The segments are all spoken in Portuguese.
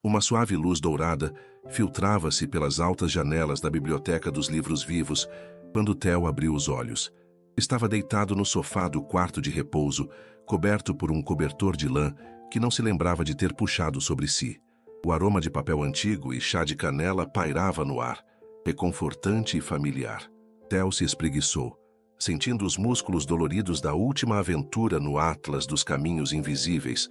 Uma suave luz dourada filtrava-se pelas altas janelas da biblioteca dos livros vivos quando Theo abriu os olhos. Estava deitado no sofá do quarto de repouso, coberto por um cobertor de lã que não se lembrava de ter puxado sobre si. O aroma de papel antigo e chá de canela pairava no ar, reconfortante e familiar. Theo se espreguiçou, sentindo os músculos doloridos da última aventura no Atlas dos Caminhos Invisíveis,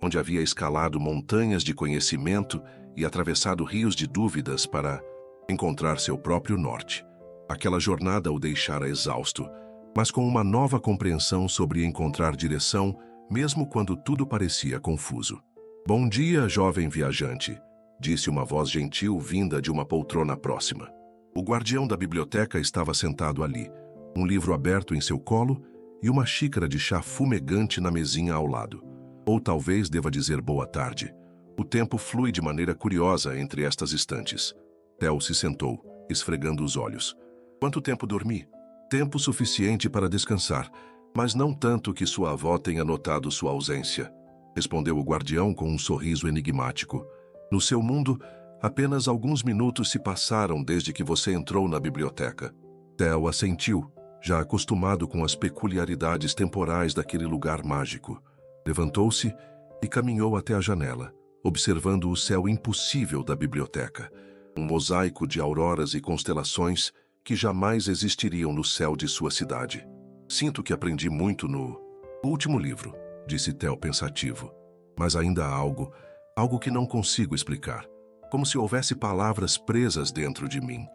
onde havia escalado montanhas de conhecimento e atravessado rios de dúvidas para encontrar seu próprio norte. Aquela jornada o deixara exausto, mas com uma nova compreensão sobre encontrar direção, mesmo quando tudo parecia confuso. "Bom dia, jovem viajante", disse uma voz gentil vinda de uma poltrona próxima. O guardião da biblioteca estava sentado ali, um livro aberto em seu colo e uma xícara de chá fumegante na mesinha ao lado. Ou talvez deva dizer boa tarde. O tempo flui de maneira curiosa entre estas estantes. Theo se sentou, esfregando os olhos. "Quanto tempo dormi?" "Tempo suficiente para descansar, mas não tanto que sua avó tenha notado sua ausência", respondeu o guardião com um sorriso enigmático. "No seu mundo, apenas alguns minutos se passaram desde que você entrou na biblioteca." Theo assentiu, já acostumado com as peculiaridades temporais daquele lugar mágico. Levantou-se e caminhou até a janela, observando o céu impossível da biblioteca, um mosaico de auroras e constelações que jamais existiriam no céu de sua cidade. "Sinto que aprendi muito no último livro", disse Theo pensativo. "Mas ainda há algo que não consigo explicar, como se houvesse palavras presas dentro de mim."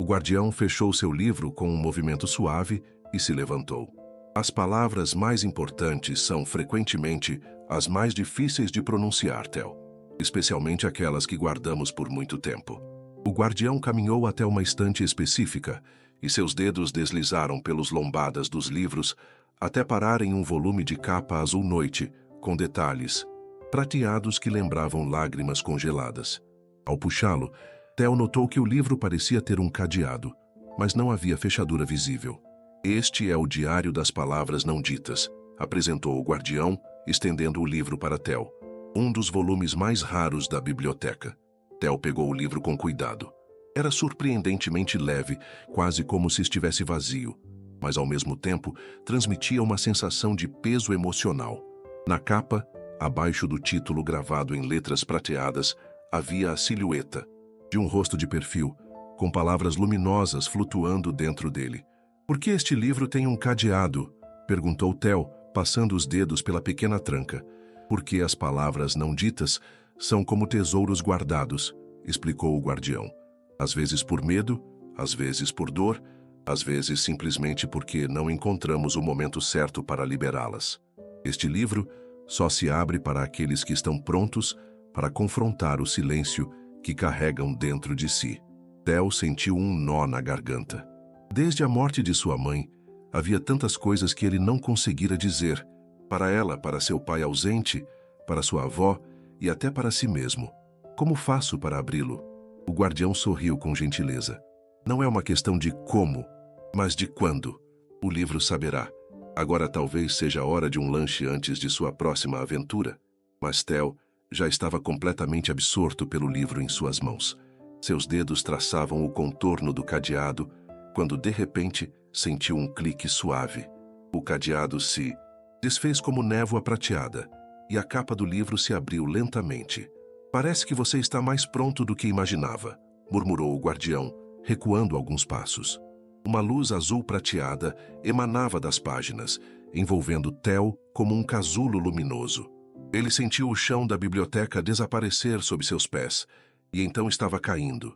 O guardião fechou seu livro com um movimento suave e se levantou. "As palavras mais importantes são frequentemente as mais difíceis de pronunciar, Theo, especialmente aquelas que guardamos por muito tempo." O guardião caminhou até uma estante específica e seus dedos deslizaram pelos lombadas dos livros até parar em um volume de capa azul noite, com detalhes prateados que lembravam lágrimas congeladas. Ao puxá-lo, Theo notou que o livro parecia ter um cadeado, mas não havia fechadura visível. "Este é o Diário das Palavras Não Ditas", apresentou o guardião, estendendo o livro para Theo. Um dos volumes mais raros da biblioteca. Theo pegou o livro com cuidado. Era surpreendentemente leve, quase como se estivesse vazio, mas ao mesmo tempo transmitia uma sensação de peso emocional. Na capa, abaixo do título gravado em letras prateadas, havia a silhueta de um rosto de perfil, com palavras luminosas flutuando dentro dele. "Por que este livro tem um cadeado?", perguntou Theo, passando os dedos pela pequena tranca. "Porque as palavras não ditas são como tesouros guardados", explicou o guardião. "Às vezes por medo, às vezes por dor, às vezes simplesmente porque não encontramos o momento certo para liberá-las. Este livro só se abre para aqueles que estão prontos para confrontar o silêncio que carregam dentro de si." Theo sentiu um nó na garganta. Desde a morte de sua mãe, havia tantas coisas que ele não conseguira dizer. Para ela, para seu pai ausente, para sua avó e até para si mesmo. "Como faço para abri-lo?" O guardião sorriu com gentileza. "Não é uma questão de como, mas de quando. O livro saberá. Agora talvez seja a hora de um lanche antes de sua próxima aventura." Mas Theo já estava completamente absorto pelo livro em suas mãos. Seus dedos traçavam o contorno do cadeado, quando de repente sentiu um clique suave. O cadeado se desfez como névoa prateada, e a capa do livro se abriu lentamente. "Parece que você está mais pronto do que imaginava", murmurou o guardião, recuando alguns passos. Uma luz azul prateada emanava das páginas, envolvendo Theo como um casulo luminoso. Ele sentiu o chão da biblioteca desaparecer sob seus pés, e então estava caindo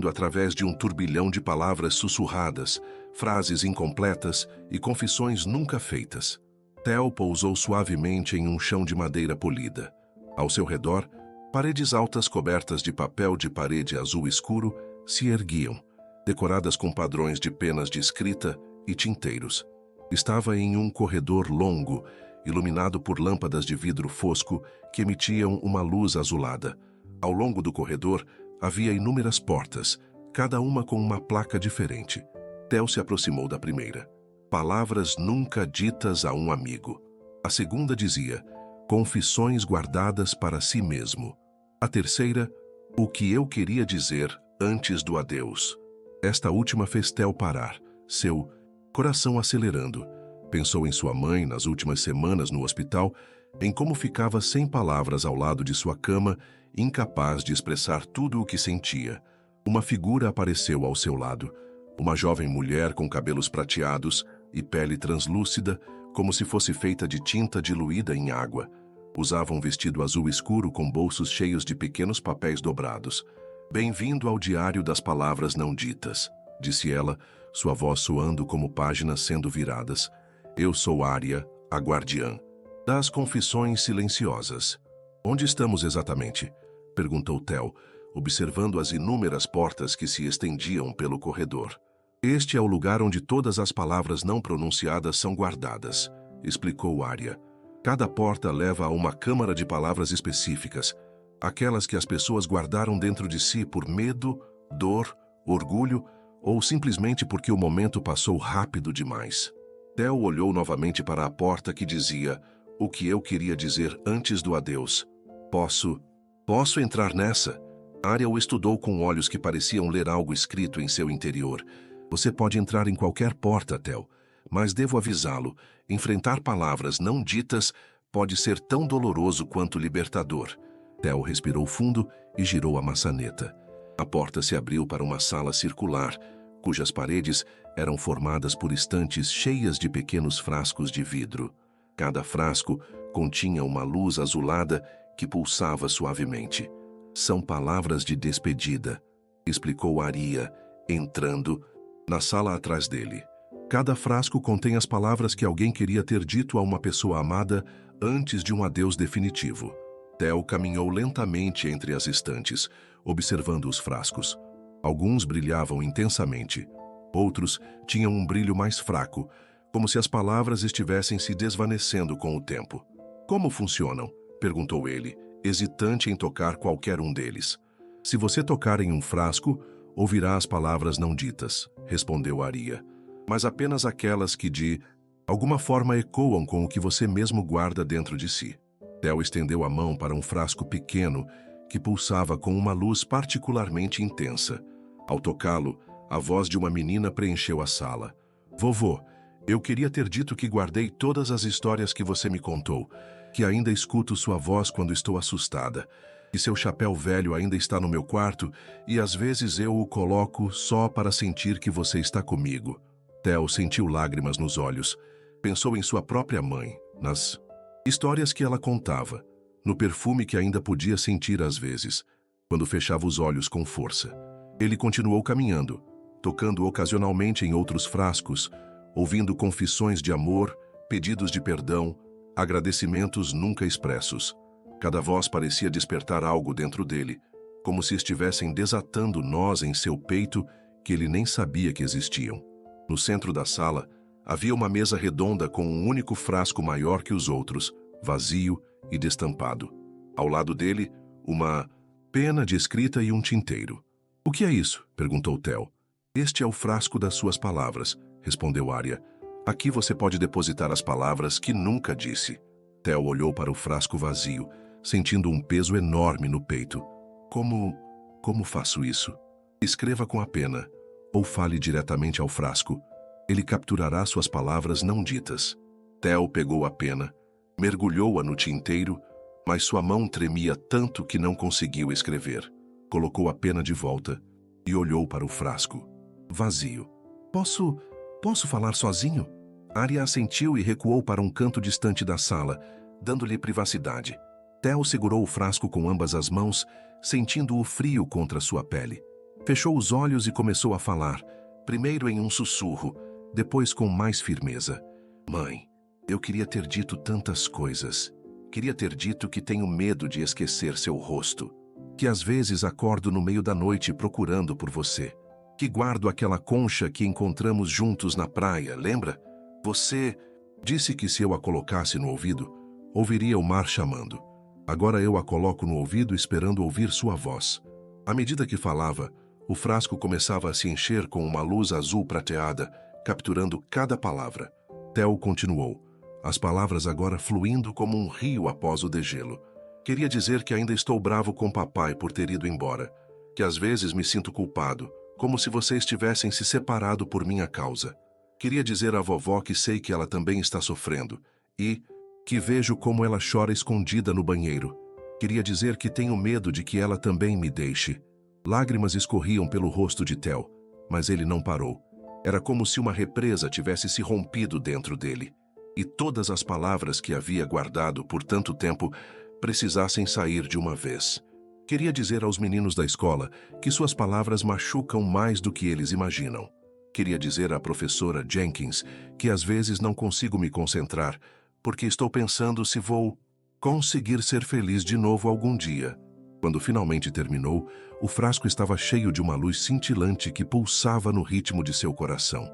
através de um turbilhão de palavras sussurradas, frases incompletas e confissões nunca feitas. Theo pousou suavemente em um chão de madeira polida. Ao seu redor, paredes altas cobertas de papel de parede azul escuro se erguiam, decoradas com padrões de penas de escrita e tinteiros. Estava em um corredor longo, iluminado por lâmpadas de vidro fosco que emitiam uma luz azulada. Ao longo do corredor, havia inúmeras portas, cada uma com uma placa diferente. Theo se aproximou da primeira. "Palavras nunca ditas a um amigo." A segunda dizia: "Confissões guardadas para si mesmo." A terceira, o que eu queria dizer antes do adeus. Esta última fez Theo parar, seu coração acelerando. Pensou em sua mãe nas últimas semanas no hospital, em como ficava sem palavras ao lado de sua cama, incapaz de expressar tudo o que sentia. Uma figura apareceu ao seu lado, uma jovem mulher com cabelos prateados e pele translúcida, como se fosse feita de tinta diluída em água. Usava um vestido azul escuro com bolsos cheios de pequenos papéis dobrados. "Bem-vindo ao diário das palavras não ditas", disse ela, sua voz soando como páginas sendo viradas. "Eu sou Arya, a guardiã das confissões silenciosas." "Onde estamos exatamente?" perguntou Theo, observando as inúmeras portas que se estendiam pelo corredor. "Este é o lugar onde todas as palavras não pronunciadas são guardadas", explicou Arya. "Cada porta leva a uma câmara de palavras específicas, aquelas que as pessoas guardaram dentro de si por medo, dor, orgulho ou simplesmente porque o momento passou rápido demais." Theo olhou novamente para a porta que dizia: "O que eu queria dizer antes do adeus." Posso entrar nessa?" Arya o estudou com olhos que pareciam ler algo escrito em seu interior. "Você pode entrar em qualquer porta, Theo, mas devo avisá-lo, enfrentar palavras não ditas pode ser tão doloroso quanto libertador." Theo respirou fundo e girou a maçaneta. A porta se abriu para uma sala circular, cujas paredes eram formadas por estantes cheias de pequenos frascos de vidro. Cada frasco continha uma luz azulada que pulsava suavemente. "São palavras de despedida", explicou Arya, entrando na sala atrás dele. Cada frasco contém as palavras que alguém queria ter dito a uma pessoa amada antes de um adeus definitivo. Theo caminhou lentamente entre as estantes, observando os frascos. Alguns brilhavam intensamente. Outros tinham um brilho mais fraco, como se as palavras estivessem se desvanecendo com o tempo. "Como funcionam?" perguntou ele, hesitante em tocar qualquer um deles. "Se você tocar em um frasco, ouvirá as palavras não ditas", respondeu Arya. "Mas apenas aquelas que de alguma forma ecoam com o que você mesmo guarda dentro de si." Theo estendeu a mão para um frasco pequeno que pulsava com uma luz particularmente intensa. Ao tocá-lo, a voz de uma menina preencheu a sala. "Vovô, eu queria ter dito que guardei todas as histórias que você me contou, que ainda escuto sua voz quando estou assustada, que seu chapéu velho ainda está no meu quarto e às vezes eu o coloco só para sentir que você está comigo." Theo sentiu lágrimas nos olhos. Pensou em sua própria mãe, nas histórias que ela contava, no perfume que ainda podia sentir às vezes, quando fechava os olhos com força. Ele continuou caminhando, tocando ocasionalmente em outros frascos, ouvindo confissões de amor, pedidos de perdão, agradecimentos nunca expressos. Cada voz parecia despertar algo dentro dele, como se estivessem desatando nós em seu peito que ele nem sabia que existiam. No centro da sala, havia uma mesa redonda com um único frasco maior que os outros, vazio e destampado. Ao lado dele, uma pena de escrita e um tinteiro. "O que é isso?" perguntou Theo. "Este é o frasco das suas palavras", respondeu Arya. "Aqui você pode depositar as palavras que nunca disse." Theo olhou para o frasco vazio, sentindo um peso enorme no peito. Como faço isso?" "Escreva com a pena, ou fale diretamente ao frasco. Ele capturará suas palavras não ditas." Theo pegou a pena, mergulhou-a no tinteiro, mas sua mão tremia tanto que não conseguiu escrever. Colocou a pena de volta e olhou para o frasco. Vazio. Posso falar sozinho?" Arya assentiu e recuou para um canto distante da sala, dando-lhe privacidade. Theo segurou o frasco com ambas as mãos, sentindo o frio contra sua pele. Fechou os olhos e começou a falar, primeiro em um sussurro, depois com mais firmeza. "Mãe, eu queria ter dito tantas coisas. Queria ter dito que tenho medo de esquecer seu rosto, que às vezes acordo no meio da noite procurando por você, que guardo aquela concha que encontramos juntos na praia, lembra? Você disse que se eu a colocasse no ouvido, ouviria o mar chamando. Agora eu a coloco no ouvido esperando ouvir sua voz." À medida que falava, o frasco começava a se encher com uma luz azul prateada, capturando cada palavra. Theo continuou, as palavras agora fluindo como um rio após o degelo. Queria dizer que ainda estou bravo com papai por ter ido embora, que às vezes me sinto culpado, como se vocês tivessem se separado por minha causa. Queria dizer à vovó que sei que ela também está sofrendo e que vejo como ela chora escondida no banheiro. Queria dizer que tenho medo de que ela também me deixe. Lágrimas escorriam pelo rosto de Theo, mas ele não parou. Era como se uma represa tivesse se rompido dentro dele, e todas as palavras que havia guardado por tanto tempo precisassem sair de uma vez. Queria dizer aos meninos da escola que suas palavras machucam mais do que eles imaginam. Queria dizer à professora Jenkins que às vezes não consigo me concentrar, porque estou pensando se vou conseguir ser feliz de novo algum dia. Quando finalmente terminou, o frasco estava cheio de uma luz cintilante que pulsava no ritmo de seu coração.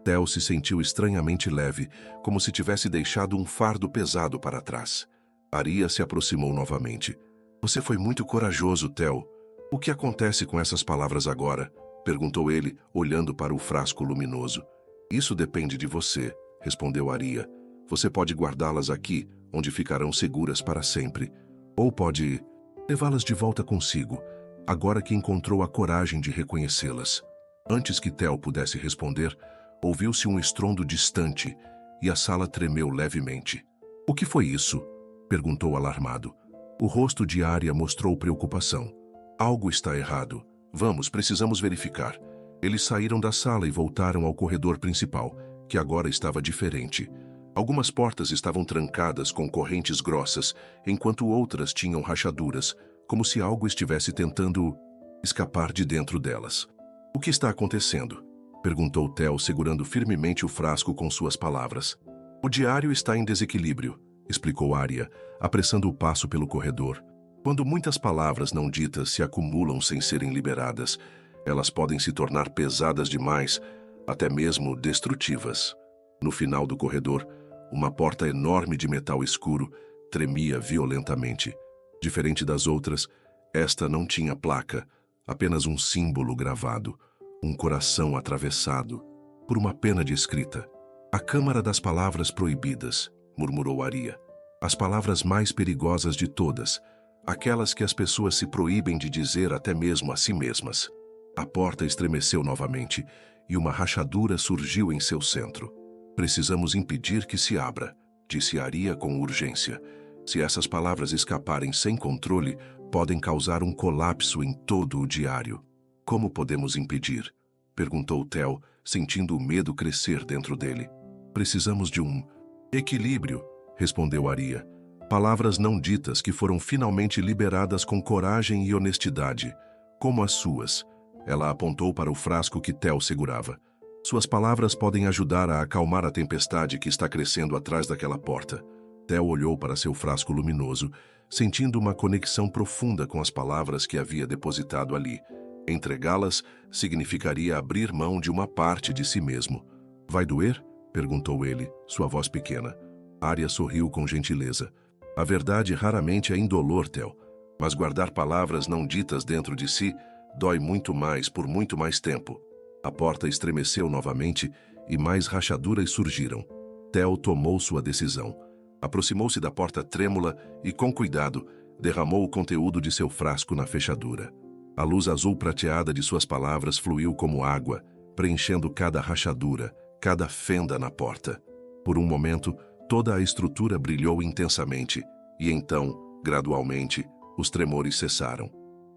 Theo se sentiu estranhamente leve, como se tivesse deixado um fardo pesado para trás. Aria se aproximou novamente. Você foi muito corajoso, Theo. O que acontece com essas palavras agora? Perguntou ele, olhando para o frasco luminoso. Isso depende de você, respondeu Aria. Você pode guardá-las aqui, onde ficarão seguras para sempre. Ou pode levá-las de volta consigo, agora que encontrou a coragem de reconhecê-las. Antes que Theo pudesse responder, ouviu-se um estrondo distante e a sala tremeu levemente. O que foi isso? Perguntou alarmado. O rosto de Aria mostrou preocupação. Algo está errado. Vamos, precisamos verificar. Eles saíram da sala e voltaram ao corredor principal, que agora estava diferente. Algumas portas estavam trancadas com correntes grossas, enquanto outras tinham rachaduras, como se algo estivesse tentando escapar de dentro delas. O que está acontecendo? Perguntou Theo, segurando firmemente o frasco com suas palavras. O diário está em desequilíbrio, explicou Aria, apressando o passo pelo corredor. Quando muitas palavras não ditas se acumulam sem serem liberadas, elas podem se tornar pesadas demais, até mesmo destrutivas. No final do corredor, uma porta enorme de metal escuro tremia violentamente. Diferente das outras, esta não tinha placa, apenas um símbolo gravado, um coração atravessado por uma pena de escrita. A Câmara das Palavras Proibidas, murmurou Aria. As palavras mais perigosas de todas, aquelas que as pessoas se proíbem de dizer até mesmo a si mesmas. A porta estremeceu novamente e uma rachadura surgiu em seu centro. Precisamos impedir que se abra, disse Aria com urgência. Se essas palavras escaparem sem controle, podem causar um colapso em todo o diário. Como podemos impedir? Perguntou Theo, sentindo o medo crescer dentro dele. Precisamos de um equilíbrio, respondeu Aria. Palavras não ditas que foram finalmente liberadas com coragem e honestidade, como as suas. Ela apontou para o frasco que Theo segurava. Suas palavras podem ajudar a acalmar a tempestade que está crescendo atrás daquela porta. Theo olhou para seu frasco luminoso, sentindo uma conexão profunda com as palavras que havia depositado ali. Entregá-las significaria abrir mão de uma parte de si mesmo. Vai doer? Perguntou ele, sua voz pequena. Aria sorriu com gentileza. A verdade raramente é indolor, Theo, mas guardar palavras não ditas dentro de si dói muito mais por muito mais tempo. A porta estremeceu novamente e mais rachaduras surgiram. Theo tomou sua decisão. Aproximou-se da porta trêmula e, com cuidado, derramou o conteúdo de seu frasco na fechadura. A luz azul prateada de suas palavras fluiu como água, preenchendo cada rachadura, cada fenda na porta. Por um momento, toda a estrutura brilhou intensamente, e então, gradualmente, os tremores cessaram.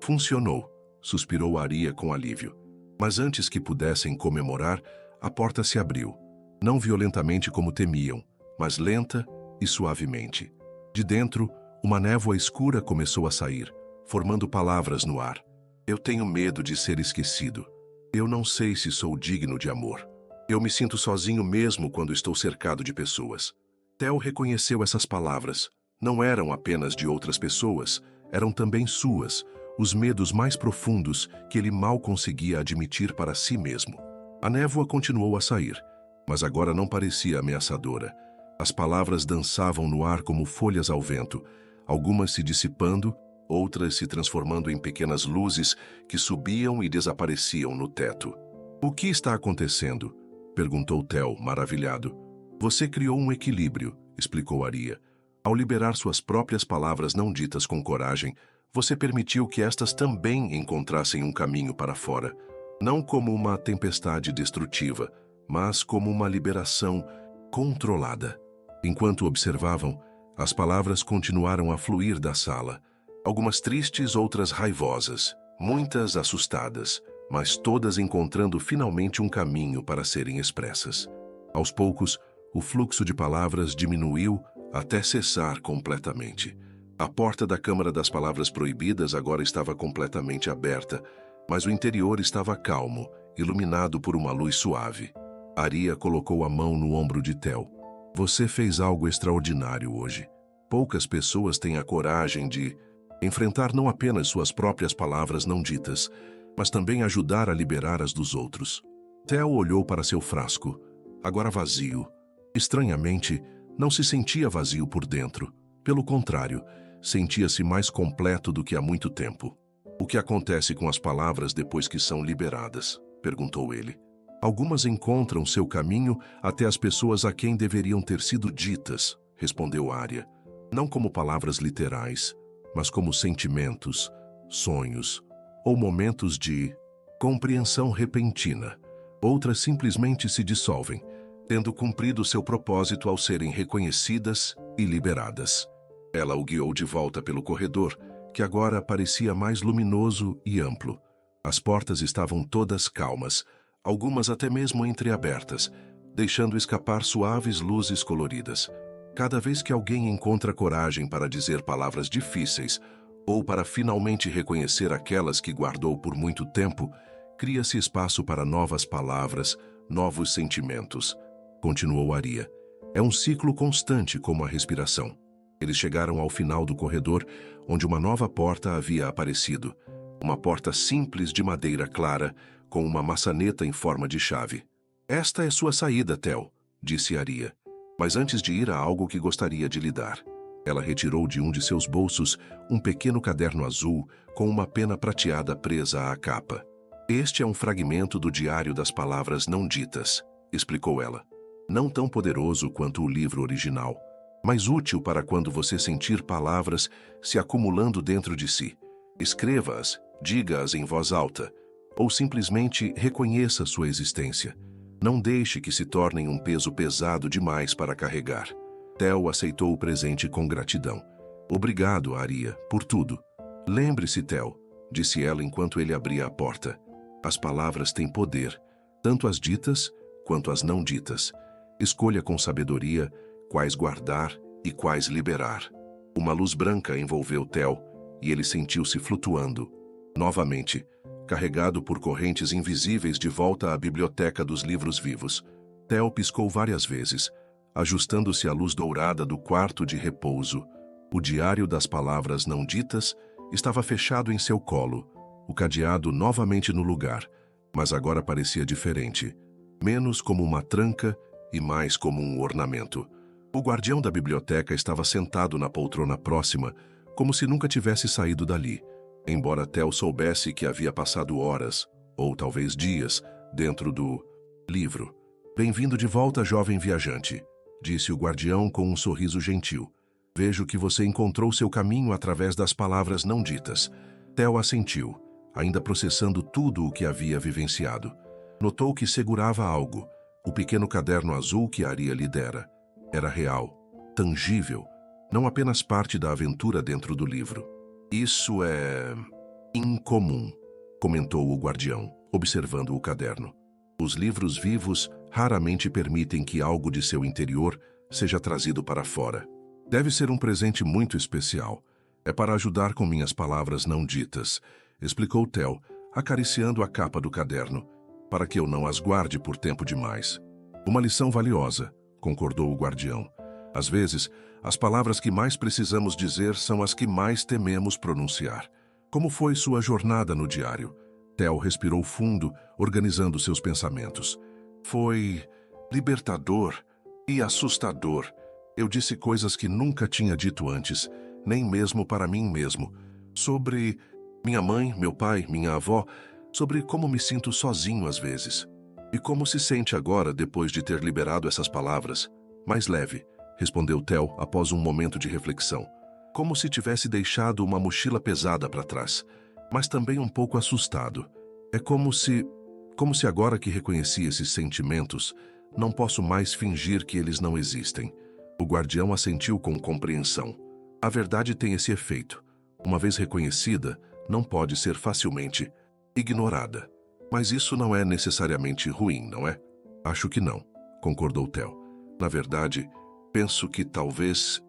Funcionou, suspirou Aria com alívio. Mas antes que pudessem comemorar, a porta se abriu. Não violentamente como temiam, mas lenta e suavemente. De dentro, uma névoa escura começou a sair, formando palavras no ar. Eu tenho medo de ser esquecido. Eu não sei se sou digno de amor. Eu me sinto sozinho mesmo quando estou cercado de pessoas. Theo reconheceu essas palavras. Não eram apenas de outras pessoas, eram também suas, os medos mais profundos que ele mal conseguia admitir para si mesmo. A névoa continuou a sair, mas agora não parecia ameaçadora. As palavras dançavam no ar como folhas ao vento, algumas se dissipando, outras se transformando em pequenas luzes que subiam e desapareciam no teto. O que está acontecendo? Perguntou Theo, maravilhado. Você criou um equilíbrio, explicou Aria. Ao liberar suas próprias palavras não ditas com coragem, você permitiu que estas também encontrassem um caminho para fora, não como uma tempestade destrutiva, mas como uma liberação controlada. Enquanto observavam, as palavras continuaram a fluir da sala, algumas tristes, outras raivosas, muitas assustadas, mas todas encontrando finalmente um caminho para serem expressas. Aos poucos, o fluxo de palavras diminuiu até cessar completamente. A porta da Câmara das Palavras Proibidas agora estava completamente aberta, mas o interior estava calmo, iluminado por uma luz suave. Aria colocou a mão no ombro de Theo. Você fez algo extraordinário hoje. Poucas pessoas têm a coragem de enfrentar não apenas suas próprias palavras não ditas, mas também ajudar a liberar as dos outros. Theo olhou para seu frasco, agora vazio. Estranhamente, não se sentia vazio por dentro. Pelo contrário, sentia-se mais completo do que há muito tempo. O que acontece com as palavras depois que são liberadas? Perguntou ele. Algumas encontram seu caminho até as pessoas a quem deveriam ter sido ditas, respondeu Aria. Não como palavras literais, mas como sentimentos, sonhos ou momentos de compreensão repentina. Outras simplesmente se dissolvem, tendo cumprido seu propósito ao serem reconhecidas e liberadas. Ela o guiou de volta pelo corredor, que agora parecia mais luminoso e amplo. As portas estavam todas calmas, algumas até mesmo entreabertas, deixando escapar suaves luzes coloridas. Cada vez que alguém encontra coragem para dizer palavras difíceis, ou para finalmente reconhecer aquelas que guardou por muito tempo, cria-se espaço para novas palavras, novos sentimentos. Continuou Aria. É um ciclo constante como a respiração. Eles chegaram ao final do corredor, onde uma nova porta havia aparecido. Uma porta simples de madeira clara, com uma maçaneta em forma de chave. Esta é sua saída, Theo, disse Aria. Mas antes de ir, há algo que gostaria de lhe dar. Ela retirou de um de seus bolsos um pequeno caderno azul com uma pena prateada presa à capa. Este é um fragmento do Diário das Palavras Não Ditas, explicou ela. Não tão poderoso quanto o livro original, mas útil para quando você sentir palavras se acumulando dentro de si. Escreva-as, diga-as em voz alta, ou simplesmente reconheça sua existência. Não deixe que se tornem um peso pesado demais para carregar. Theo aceitou o presente com gratidão. Obrigado, Aria, por tudo. Lembre-se, Theo, disse ela enquanto ele abria a porta. As palavras têm poder, tanto as ditas quanto as não ditas. Escolha com sabedoria quais guardar e quais liberar. Uma luz branca envolveu Theo e ele sentiu-se flutuando. Novamente, carregado por correntes invisíveis de volta à biblioteca dos livros vivos. Theo piscou várias vezes, ajustando-se à luz dourada do quarto de repouso. O diário das palavras não ditas estava fechado em seu colo, o cadeado novamente no lugar, mas agora parecia diferente, menos como uma tranca e mais como um ornamento. O guardião da biblioteca estava sentado na poltrona próxima, como se nunca tivesse saído dali, embora Theo soubesse que havia passado horas, ou talvez dias, dentro do livro. Bem-vindo de volta, jovem viajante, disse o guardião com um sorriso gentil. Vejo que você encontrou seu caminho através das palavras não ditas. Theo assentiu, ainda processando tudo o que havia vivenciado. Notou que segurava algo, o pequeno caderno azul que Aria lhe dera. Era real, tangível, não apenas parte da aventura dentro do livro. Isso é incomum, comentou o guardião, observando o caderno. Os livros vivos raramente permitem que algo de seu interior seja trazido para fora. Deve ser um presente muito especial. É para ajudar com minhas palavras não ditas, explicou Theo, acariciando a capa do caderno, para que eu não as guarde por tempo demais. Uma lição valiosa, concordou o guardião. Às vezes, as palavras que mais precisamos dizer são as que mais tememos pronunciar. Como foi sua jornada no diário? Theo respirou fundo, organizando seus pensamentos. Foi libertador e assustador. Eu disse coisas que nunca tinha dito antes, nem mesmo para mim mesmo. Sobre minha mãe, meu pai, minha avó, sobre como me sinto sozinho às vezes. E como se sente agora depois de ter liberado essas palavras? Mais leve, respondeu Theo após um momento de reflexão. Como se tivesse deixado uma mochila pesada para trás, mas também um pouco assustado. É como se agora que reconheci esses sentimentos, não posso mais fingir que eles não existem. O guardião assentiu com compreensão. A verdade tem esse efeito. Uma vez reconhecida, não pode ser facilmente ignorada. Mas isso não é necessariamente ruim, não é? Acho que não, concordou Theo. Na verdade, penso que talvez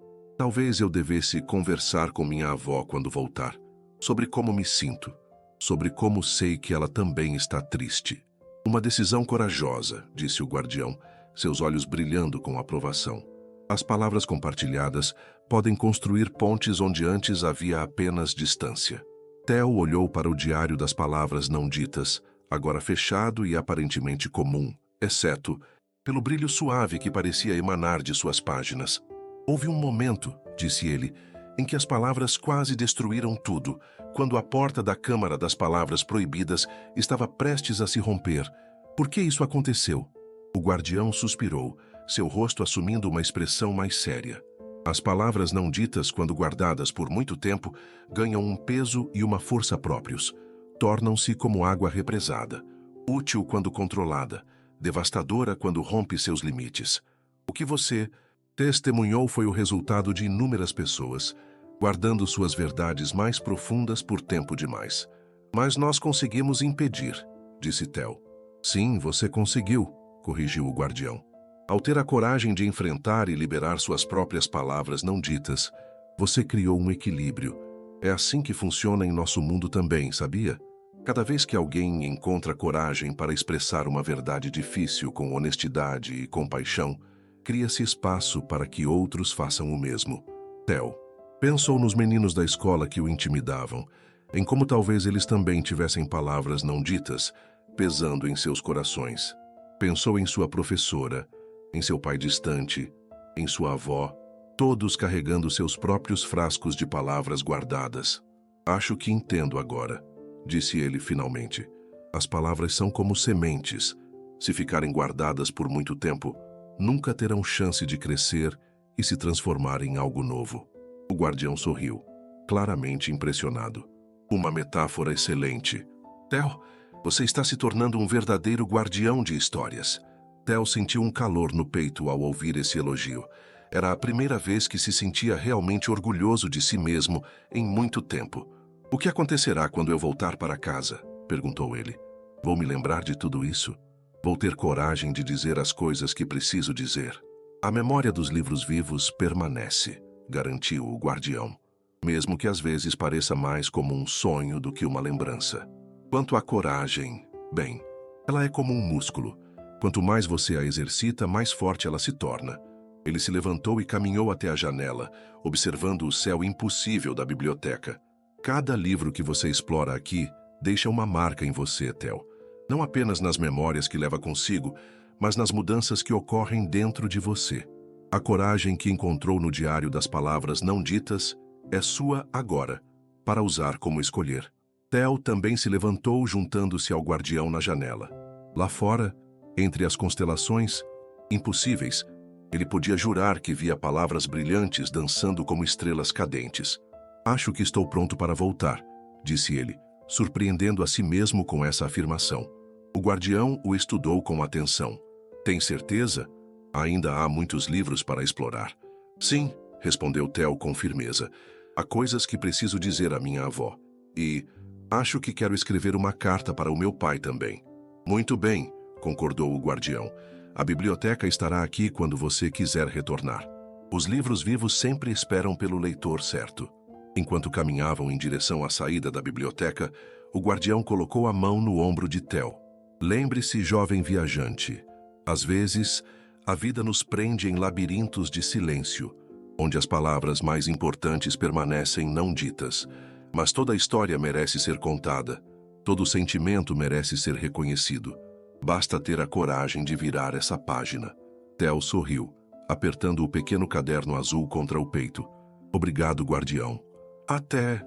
eu devesse conversar com minha avó quando voltar, sobre como me sinto, sobre como sei que ela também está triste. Uma decisão corajosa, disse o guardião, seus olhos brilhando com aprovação. As palavras compartilhadas podem construir pontes onde antes havia apenas distância. Theo olhou para o diário das palavras não ditas, agora fechado e aparentemente comum, exceto pelo brilho suave que parecia emanar de suas páginas. Houve um momento, disse ele, em que as palavras quase destruíram tudo, quando a porta da Câmara das Palavras Proibidas estava prestes a se romper. Por que isso aconteceu? O guardião suspirou, seu rosto assumindo uma expressão mais séria. As palavras não ditas, quando guardadas por muito tempo, ganham um peso e uma força próprios. Tornam-se como água represada, útil quando controlada, devastadora quando rompe seus limites. O que você testemunhou foi o resultado de inúmeras pessoas, guardando suas verdades mais profundas por tempo demais. Mas nós conseguimos impedir, disse Theo. Sim, você conseguiu, corrigiu o guardião. Ao ter a coragem de enfrentar e liberar suas próprias palavras não ditas, você criou um equilíbrio. É assim que funciona em nosso mundo também, sabia? Cada vez que alguém encontra coragem para expressar uma verdade difícil com honestidade e compaixão, cria-se espaço para que outros façam o mesmo. Theo pensou nos meninos da escola que o intimidavam, em como talvez eles também tivessem palavras não ditas, pesando em seus corações. Pensou em sua professora, em seu pai distante, em sua avó, todos carregando seus próprios frascos de palavras guardadas. Acho que entendo agora, disse ele finalmente. As palavras são como sementes. Se ficarem guardadas por muito tempo, nunca terão chance de crescer e se transformar em algo novo. O guardião sorriu, claramente impressionado. Uma metáfora excelente. Theo, você está se tornando um verdadeiro guardião de histórias. Theo sentiu um calor no peito ao ouvir esse elogio. Era a primeira vez que se sentia realmente orgulhoso de si mesmo em muito tempo. O que acontecerá quando eu voltar para casa? Perguntou ele. Vou me lembrar de tudo isso? Vou ter coragem de dizer as coisas que preciso dizer. A memória dos livros vivos permanece, garantiu o guardião, mesmo que às vezes pareça mais como um sonho do que uma lembrança. Quanto à coragem, bem, ela é como um músculo. Quanto mais você a exercita, mais forte ela se torna. Ele se levantou e caminhou até a janela, observando o céu impossível da biblioteca. Cada livro que você explora aqui deixa uma marca em você, Theo. Não apenas nas memórias que leva consigo, mas nas mudanças que ocorrem dentro de você. A coragem que encontrou no diário das palavras não ditas é sua agora, para usar como escolher. Theo também se levantou, juntando-se ao guardião na janela. Lá fora, entre as constelações impossíveis, ele podia jurar que via palavras brilhantes dançando como estrelas cadentes. Acho que estou pronto para voltar, disse ele, surpreendendo a si mesmo com essa afirmação. O guardião o estudou com atenção. Tem certeza? Ainda há muitos livros para explorar. Sim, respondeu Theo com firmeza. Há coisas que preciso dizer à minha avó. E acho que quero escrever uma carta para o meu pai também. Muito bem, concordou o guardião. A biblioteca estará aqui quando você quiser retornar. Os livros vivos sempre esperam pelo leitor certo. Enquanto caminhavam em direção à saída da biblioteca, o guardião colocou a mão no ombro de Theo. Lembre-se, jovem viajante, às vezes, a vida nos prende em labirintos de silêncio, onde as palavras mais importantes permanecem não ditas. Mas toda a história merece ser contada, todo sentimento merece ser reconhecido. Basta ter a coragem de virar essa página. Theo sorriu, apertando o pequeno caderno azul contra o peito. Obrigado, guardião. Até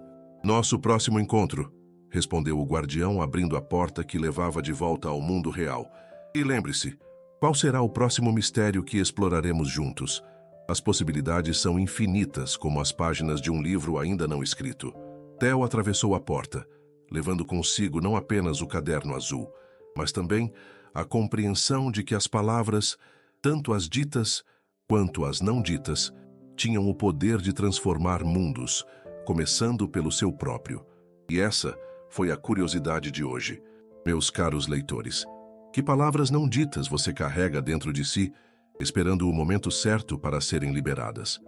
nosso próximo encontro, respondeu o guardião, abrindo a porta que levava de volta ao mundo real. E lembre-se, qual será o próximo mistério que exploraremos juntos? As possibilidades são infinitas, como as páginas de um livro ainda não escrito. Theo atravessou a porta, levando consigo não apenas o caderno azul, mas também a compreensão de que as palavras, tanto as ditas quanto as não ditas, tinham o poder de transformar mundos, começando pelo seu próprio. E essa foi a curiosidade de hoje. Meus caros leitores, que palavras não ditas você carrega dentro de si, esperando o momento certo para serem liberadas?